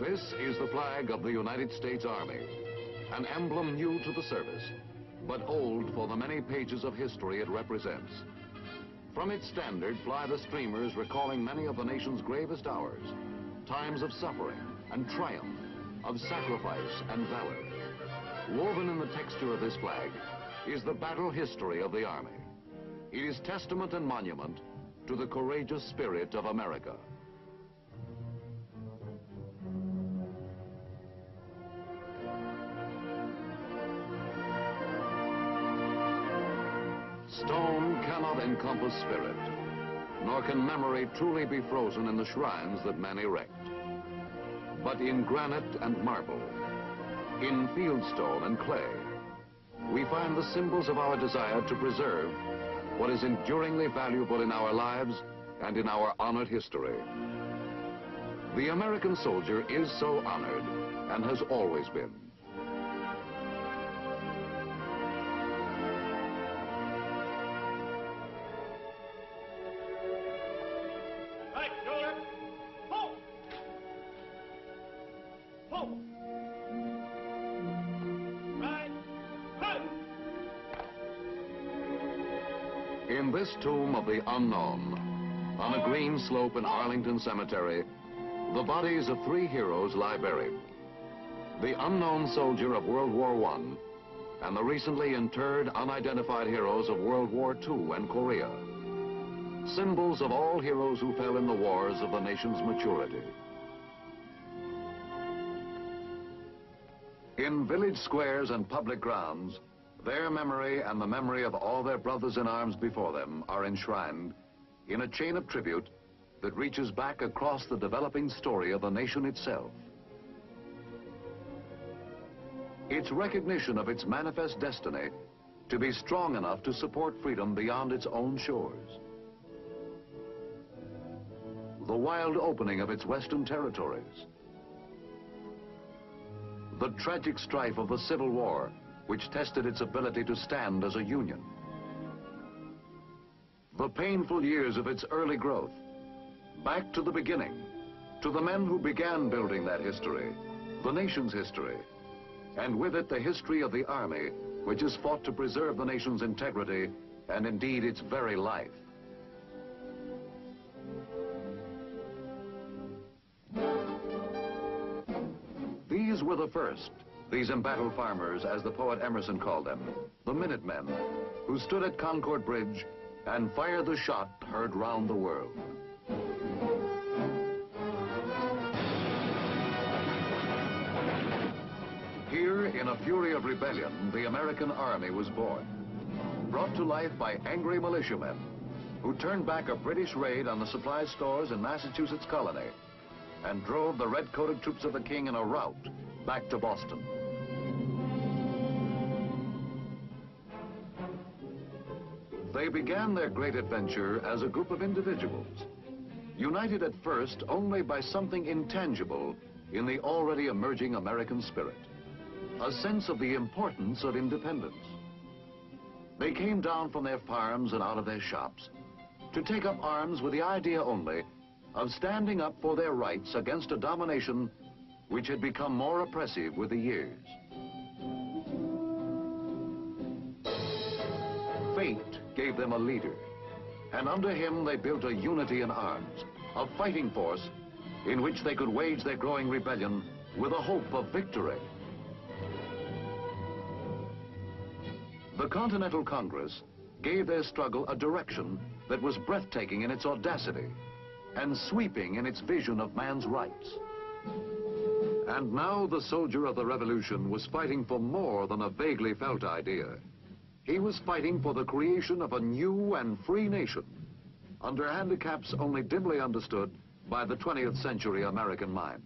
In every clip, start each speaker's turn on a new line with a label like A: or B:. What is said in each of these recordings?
A: This is the flag of the United States Army, an emblem new to the service, but old for the many pages of history it represents. From its standard fly the streamers recalling many of the nation's gravest hours, times of suffering and triumph, of sacrifice and valor. Woven in the texture of this flag is the battle history of the Army. It is testament and monument to the courageous spirit of America. Stone cannot encompass spirit, nor can memory truly be frozen in the shrines that men erect. But in granite and marble, in fieldstone and clay, we find the symbols of our desire to preserve what is enduringly valuable in our lives and in our honored history. The American soldier is so honored and has always been.
B: Right, shoulder. Pull. Pull. Right. Right.
A: In this tomb of the unknown, on a green slope in Arlington Cemetery, the bodies of 3 heroes lie buried. The unknown soldier of World War I and the recently interred unidentified heroes of World War II and Korea. Symbols of all heroes who fell in the wars of the nation's maturity. In village squares and public grounds, their memory and the memory of all their brothers in arms before them are enshrined in a chain of tribute that reaches back across the developing story of the nation itself. Its recognition of its manifest destiny to be strong enough to support freedom beyond its own shores. The wild opening of its western territories. The tragic strife of the Civil War, which tested its ability to stand as a union. The painful years of its early growth, back to the beginning, to the men who began building that history, the nation's history, and with it the history of the Army, which has fought to preserve the nation's integrity and indeed its very life. These were the first, these embattled farmers, as the poet Emerson called them, the Minutemen, who stood at Concord Bridge and fired the shot heard round the world. Here, in a fury of rebellion, the American Army was born, brought to life by angry militiamen who turned back a British raid on the supply stores in Massachusetts colony and drove the red-coated troops of the King in a rout back to Boston. They began their great adventure as a group of individuals, united at first only by something intangible in the already emerging American spirit, a sense of the importance of independence. They came down from their farms and out of their shops to take up arms with the idea only of standing up for their rights against a domination which had become more oppressive with the years. Fate gave them a leader, and under him they built a unity in arms, a fighting force in which they could wage their growing rebellion with a hope of victory. The Continental Congress gave their struggle a direction that was breathtaking in its audacity and sweeping in its vision of man's rights. And now the soldier of the Revolution was fighting for more than a vaguely felt idea. He was fighting for the creation of a new and free nation, under handicaps only dimly understood by the 20th century American mind.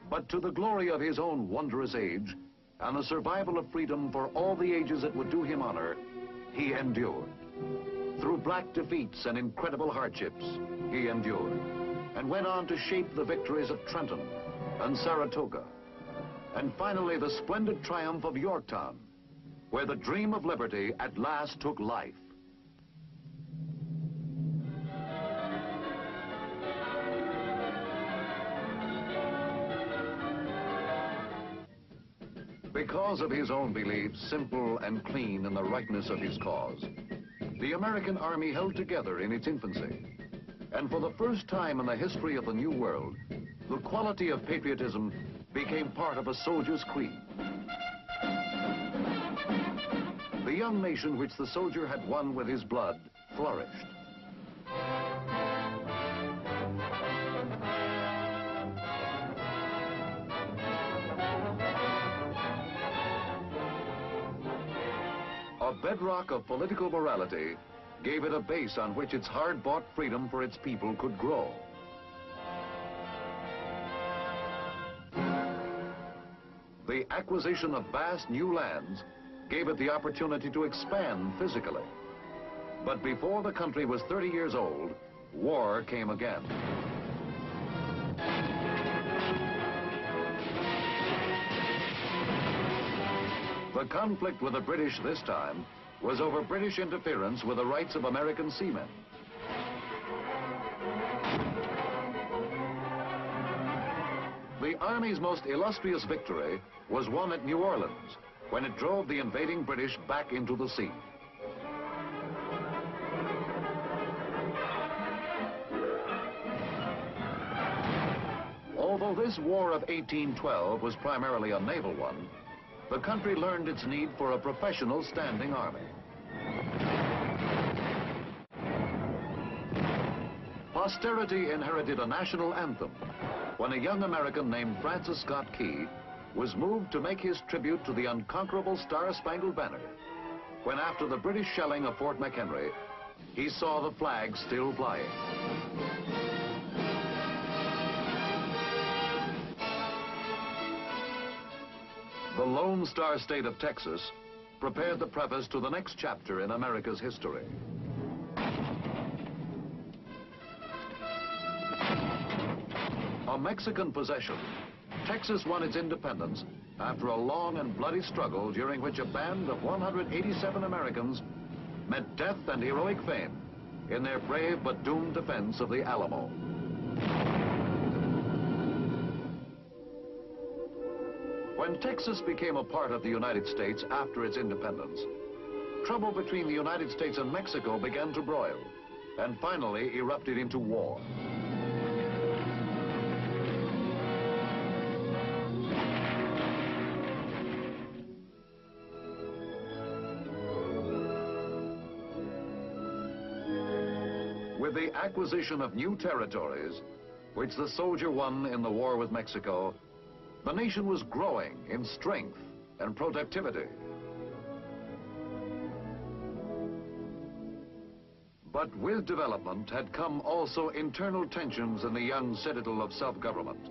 A: But to the glory of his own wondrous age, and the survival of freedom for all the ages that would do him honor, he endured. Through black defeats and incredible hardships, he endured, and went on to shape the victories of Trenton and Saratoga, and finally the splendid triumph of Yorktown, where the dream of liberty at last took life. Because of his own beliefs, simple and clean in the rightness of his cause, the American Army held together in its infancy. And for the first time in the history of the New World, the quality of patriotism became part of a soldier's creed. The young nation which the soldier had won with his blood flourished. A bedrock of political morality gave it a base on which its hard-bought freedom for its people could grow. The acquisition of vast new lands gave it the opportunity to expand physically. But before the country was 30 years old, war came again. The conflict with the British this time was over British interference with the rights of American seamen. The Army's most illustrious victory was won at New Orleans, when it drove the invading British back into the sea. Although this War of 1812 was primarily a naval one, the country learned its need for a professional standing army. Posterity inherited a national anthem when a young American named Francis Scott Key was moved to make his tribute to the unconquerable Star-Spangled Banner, when after the British shelling of Fort McHenry, he saw the flag still flying. The Lone Star State of Texas prepared the preface to the next chapter in America's history. A Mexican possession, Texas won its independence after a long and bloody struggle during which a band of 187 Americans met death and heroic fame in their brave but doomed defense of the Alamo. When Texas became a part of the United States after its independence, trouble between the United States and Mexico began to broil and finally erupted into war. With the acquisition of new territories, which the soldier won in the war with Mexico, the nation was growing in strength and productivity. But with development had come also internal tensions in the young citadel of self-government.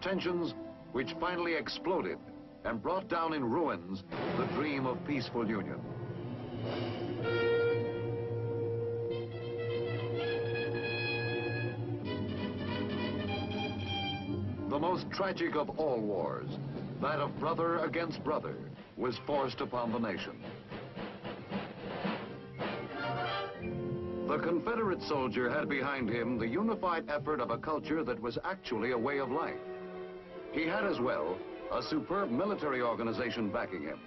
A: Tensions which finally exploded and brought down in ruins the dream of peaceful union. The most tragic of all wars, that of brother against brother, was forced upon the nation. The Confederate soldier had behind him the unified effort of a culture that was actually a way of life. He had as well a superb military organization backing him.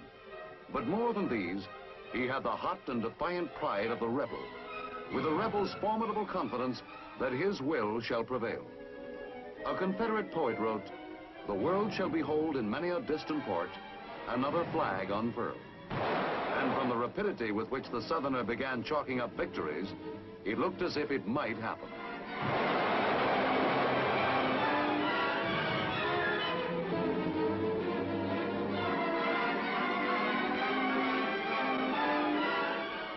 A: But more than these, he had the hot and defiant pride of the rebel, with the rebel's formidable confidence that his will shall prevail. A Confederate poet wrote, "The world shall behold in many a distant port another flag unfurled." And from the rapidity with which the Southerner began chalking up victories, it looked as if it might happen.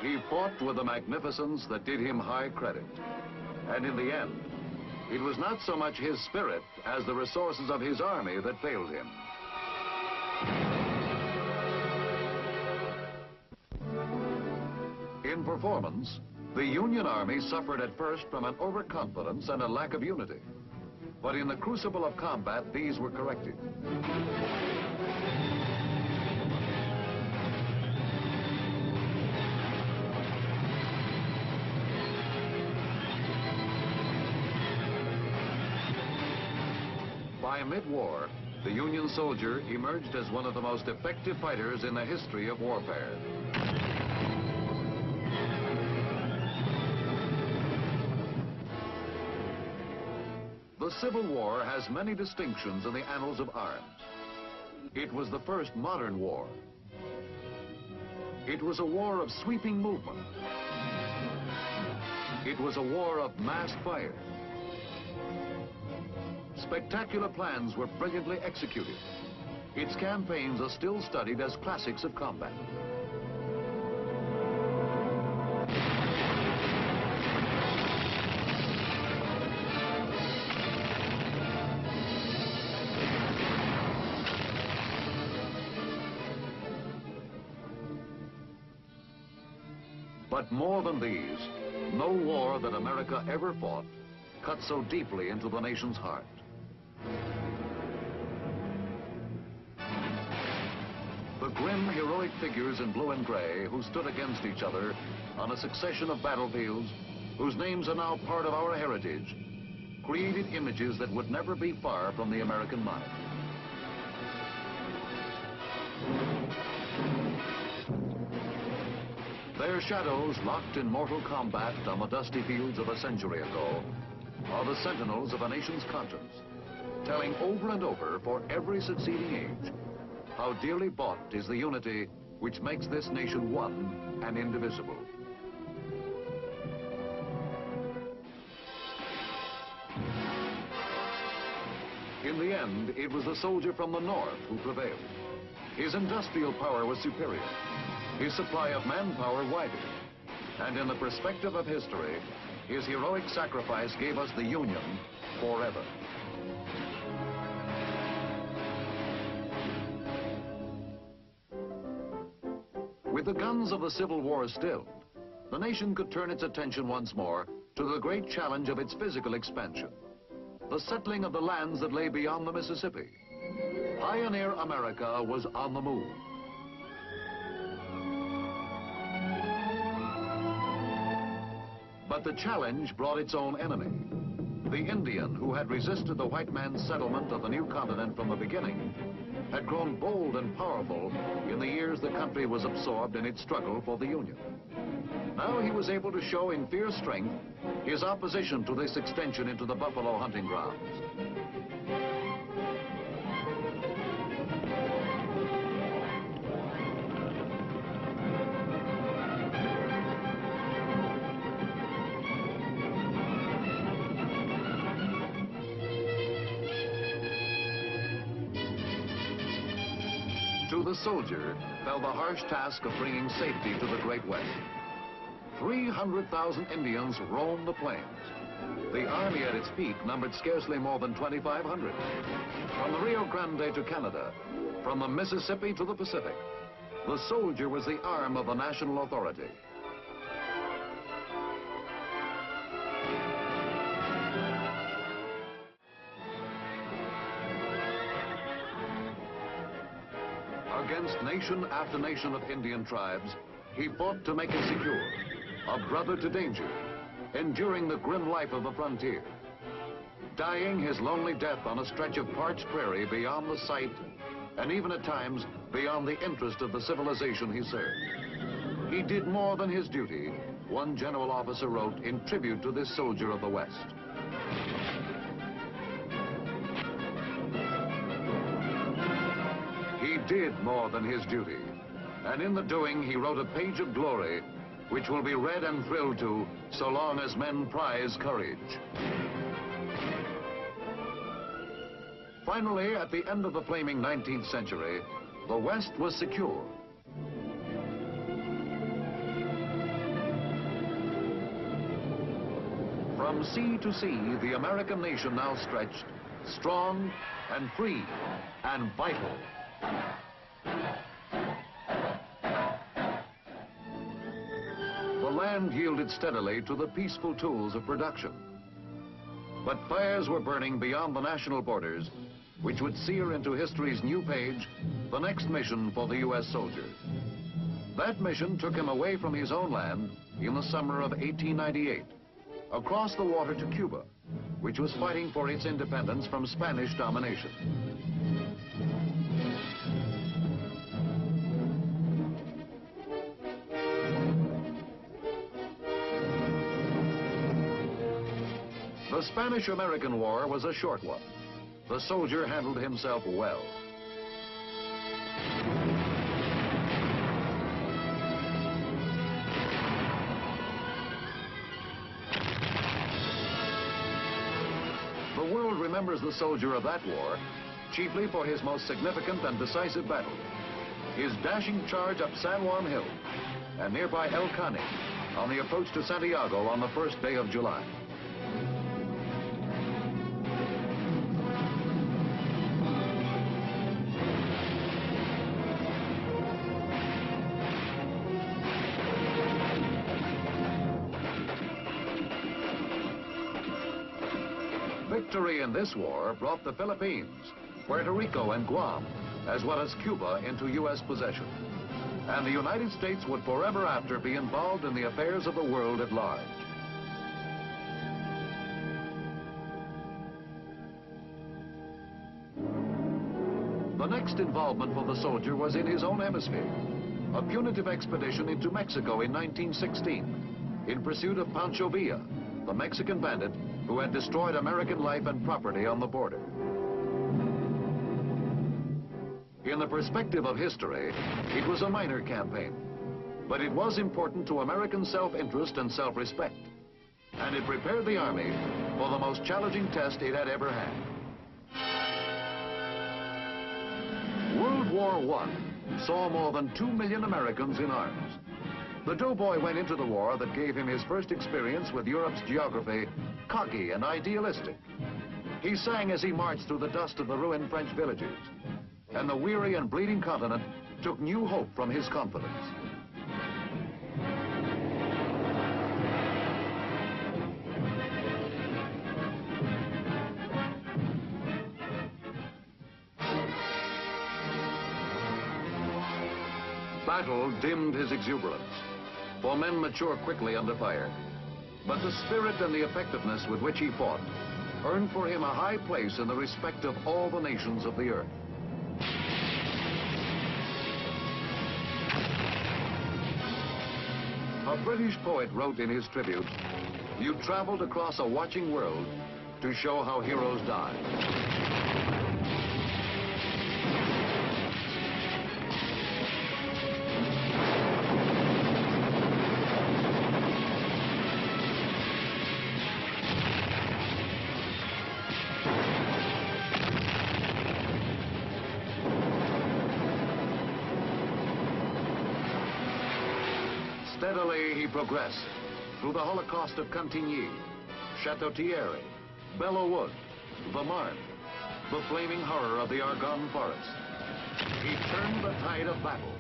A: He fought with a magnificence that did him high credit. And in the end, it was not so much his spirit as the resources of his army that failed him. In performance, the Union Army suffered at first from an overconfidence and a lack of unity. But in the crucible of combat, these were corrected. By mid-war, the Union soldier emerged as one of the most effective fighters in the history of warfare. The Civil War has many distinctions in the annals of arms. It was the first modern war. It was a war of sweeping movement. It was a war of mass fire. Spectacular plans were brilliantly executed. Its campaigns are still studied as classics of combat. But more than these, no war that America ever fought cut so deeply into the nation's heart. The grim, heroic figures in blue and gray who stood against each other on a succession of battlefields, whose names are now part of our heritage, created images that would never be far from the American mind. Their shadows, locked in mortal combat on the dusty fields of a century ago, are the sentinels of a nation's conscience, telling over and over for every succeeding age how dearly bought is the unity which makes this nation one and indivisible. In the end, it was the soldier from the north who prevailed. His industrial power was superior, his supply of manpower wider, and in the perspective of history, his heroic sacrifice gave us the Union forever. With the guns of the Civil War stilled, the nation could turn its attention once more to the great challenge of its physical expansion, the settling of the lands that lay beyond the Mississippi. Pioneer America was on the move. But the challenge brought its own enemy. The Indian, who had resisted the white man's settlement of the new continent from the beginning, had grown bold and powerful in the years the country was absorbed in its struggle for the Union. Now he was able to show in fierce strength his opposition to this extension into the buffalo hunting grounds. To the soldier fell the harsh task of bringing safety to the Great West. 300,000 Indians roamed the plains. The army at its peak numbered scarcely more than 2,500. From the Rio Grande to Canada, from the Mississippi to the Pacific, the soldier was the arm of the national authority. Against nation after nation of Indian tribes, he fought to make it secure, a brother to danger, enduring the grim life of the frontier, dying his lonely death on a stretch of parched prairie beyond the sight, and even at times beyond the interest of the civilization he served. He did more than his duty, one general officer wrote in tribute to this soldier of the West. He did more than his duty, and in the doing he wrote a page of glory which will be read and thrilled to so long as men prize courage. Finally, at the end of the flaming 19th century, the West was secure. From sea to sea, the American nation now stretched, strong and free and vital. The land yielded steadily to the peaceful tools of production. But fires were burning beyond the national borders, which would sear into history's new page the next mission for the U.S. soldier. That mission took him away from his own land in the summer of 1898, across the water to Cuba, which was fighting for its independence from Spanish domination. The Spanish-American War was a short one. The soldier handled himself well. The world remembers the soldier of that war chiefly for his most significant and decisive battle, his dashing charge up San Juan Hill and nearby El Caney on the approach to Santiago on the first day of July. Victory in this war brought the Philippines, Puerto Rico, and Guam, as well as Cuba, into U.S. possession. And the United States would forever after be involved in the affairs of the world at large. The next involvement for the soldier was in his own hemisphere, a punitive expedition into Mexico in 1916, in pursuit of Pancho Villa, the Mexican bandit who had destroyed American life and property on the border. In the perspective of history, it was a minor campaign, but it was important to American self-interest and self-respect, and it prepared the Army for the most challenging test it had ever had. World War I saw more than 2 million Americans in arms. The doughboy went into the war that gave him his first experience with Europe's geography, cocky and idealistic. He sang as he marched through the dust of the ruined French villages, and the weary and bleeding continent took new hope from his confidence. Battle dimmed his exuberance, for men mature quickly under fire. But the spirit and the effectiveness with which he fought earned for him a high place in the respect of all the nations of the earth. A British poet wrote in his tribute, "You traveled across a watching world to show how heroes die." Steadily he progressed through the Holocaust of Cantigny, Chateau Thierry, Belleau Wood, the Marne, the flaming horror of the Argonne Forest. He turned the tide of battle.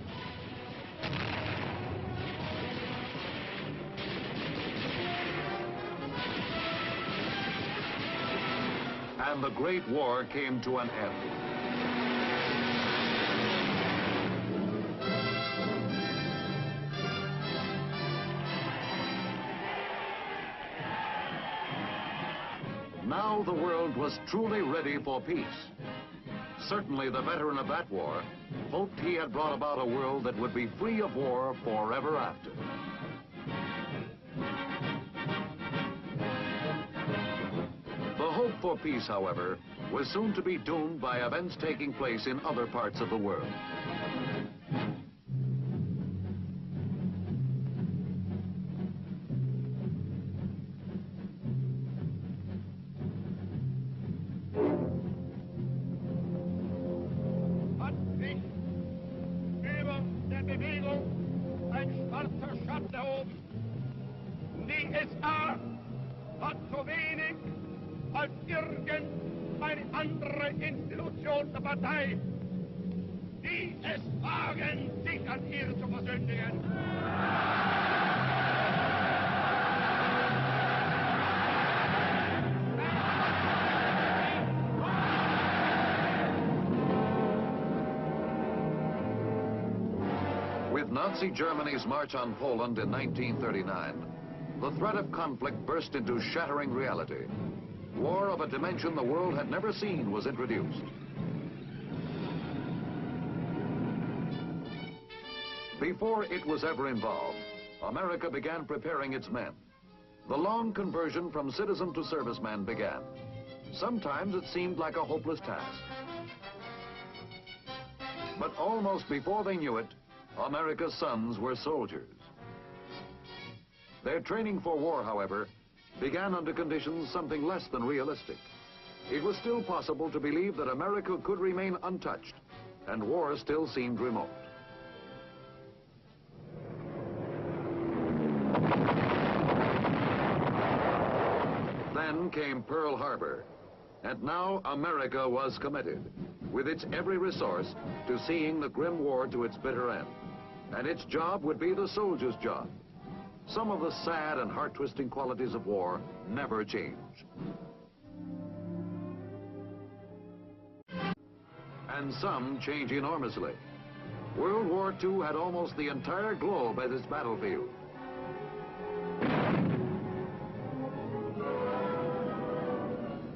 A: And the Great War came to an end. Now the world was truly ready for peace. Certainly the veteran of that war hoped he had brought about a world that would be free of war forever after. The hope for peace, however, was soon to be doomed by events taking place in other parts of the world.
B: Die SA hat so wenig als irgendeine andere Institution der Partei, die es wagen, sich an ihr zu versündigen.
A: With Nazi Germany's march on Poland in 1939, the threat of conflict burst into shattering reality. war of a dimension the world had never seen was introduced. Before it was ever involved, America began preparing its men. The long conversion from citizen to serviceman began. Sometimes it seemed like a hopeless task. But almost before they knew it, America's sons were soldiers. Their training for war, however, began under conditions something less than realistic. It was still possible to believe that America could remain untouched, and war still seemed remote. Then came Pearl Harbor, and now America was committed, with its every resource, to seeing the grim war to its bitter end. And its job would be the soldier's job. Some of the sad and heart-twisting qualities of war never change. And some change enormously. World War II had almost the entire globe as its battlefield.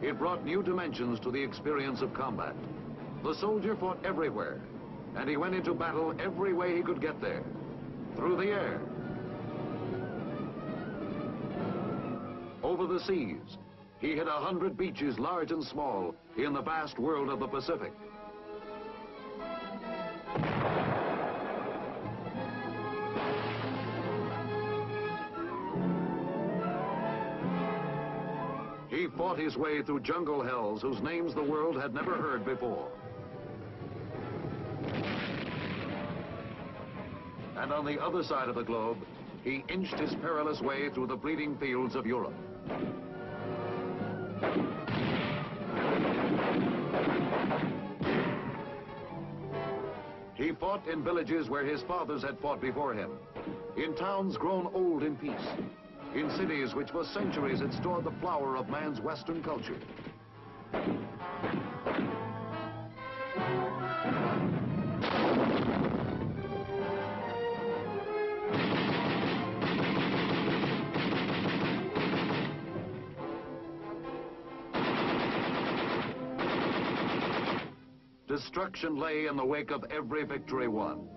A: It brought new dimensions to the experience of combat. The soldier fought everywhere, and he went into battle every way he could get there. Through the air, over the seas, he hit 100 beaches, large and small, in the vast world of the Pacific. He fought his way through jungle hells whose names the world had never heard before. And on the other side of the globe, he inched his perilous way through the bleeding fields of Europe. He fought in villages where his fathers had fought before him, in towns grown old in peace, in cities which for centuries had stored the flower of man's Western culture. Destruction lay in the wake of every victory won.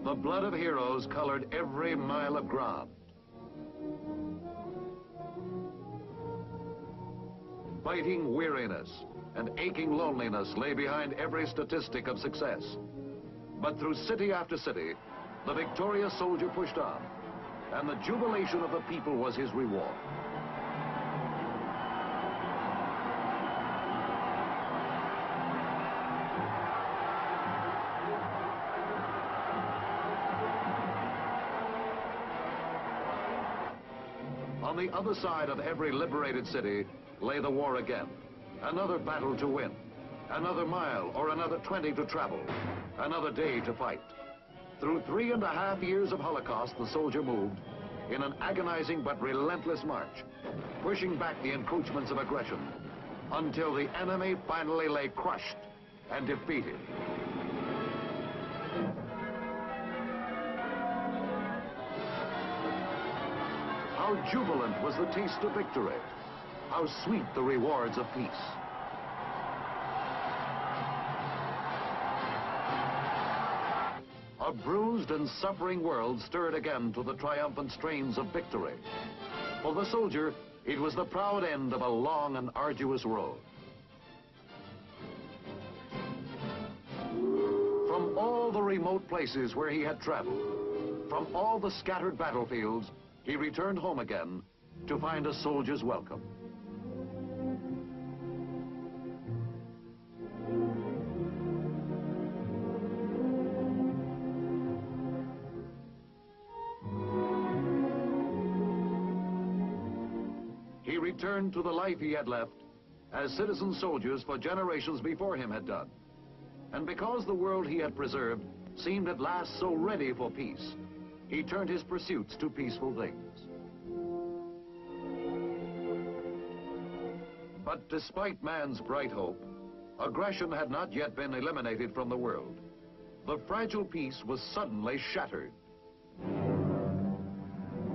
A: The blood of heroes colored every mile of ground. Biting weariness and aching loneliness lay behind every statistic of success. But through city after city, the victorious soldier pushed on, and the jubilation of the people was his reward. On the other side of every liberated city lay the war again. Another battle to win, another mile or another 20 to travel, another day to fight. Through 3.5 years of Holocaust, the soldier moved in an agonizing but relentless march, pushing back the encroachments of aggression until the enemy finally lay crushed and defeated. How jubilant was the taste of victory. How sweet the rewards of peace. A bruised and suffering world stirred again to the triumphant strains of victory. For the soldier, it was the proud end of a long and arduous road. From all the remote places where he had traveled, from all the scattered battlefields, he returned home again to find a soldier's welcome. He returned to the life he had left as citizen soldiers for generations before him had done. And because the world he had preserved seemed at last so ready for peace, he turned his pursuits to peaceful things. But despite man's bright hope, aggression had not yet been eliminated from the world. The fragile peace was suddenly shattered.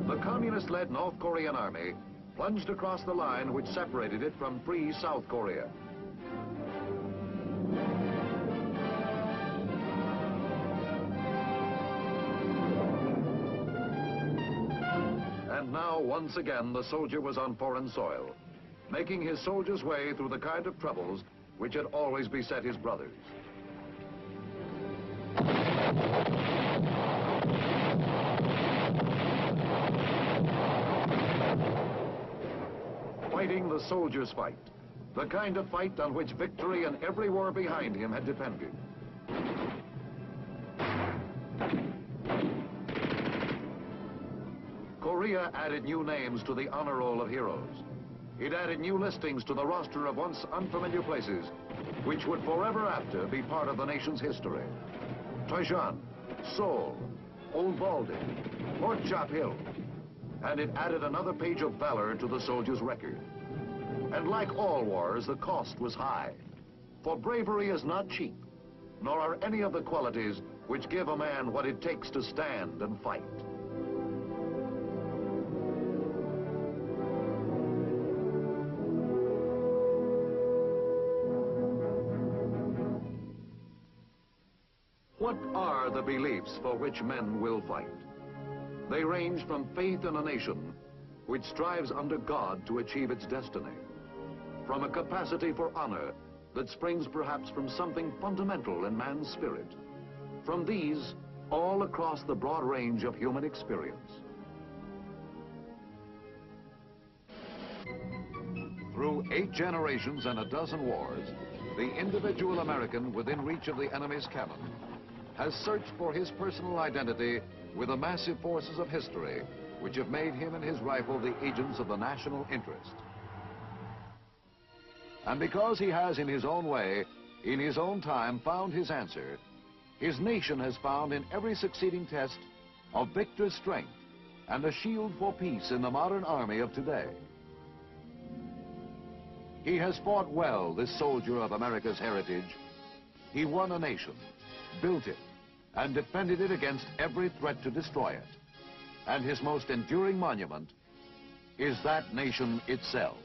A: The communist-led North Korean army plunged across the line which separated it from free South Korea. And now, once again, the soldier was on foreign soil, making his soldier's way through the kind of troubles which had always beset his brothers. Fighting the soldier's fight, the kind of fight on which victory in every war behind him had depended. Korea added new names to the honor roll of heroes. It added new listings to the roster of once unfamiliar places, which would forever after be part of the nation's history. Toijan, Seoul, Old Baldy, Fort Chop Hill. And it added another page of valor to the soldier's record. And like all wars, the cost was high. For bravery is not cheap, nor are any of the qualities which give a man what it takes to stand and fight. What are the beliefs for which men will fight? They range from faith in a nation which strives under God to achieve its destiny, from a capacity for honor that springs perhaps from something fundamental in man's spirit, from these all across the broad range of human experience. Through 8 generations and a dozen wars, the individual American within reach of the enemy's cannon has searched for his personal identity with the massive forces of history which have made him and his rifle the agents of the national interest. And because he has in his own way, in his own time, found his answer, his nation has found in every succeeding test a victor's strength and a shield for peace in the modern army of today. He has fought well, this soldier of America's heritage. He won a nation, built it, and defended it against every threat to destroy it. And his most enduring monument is that nation itself.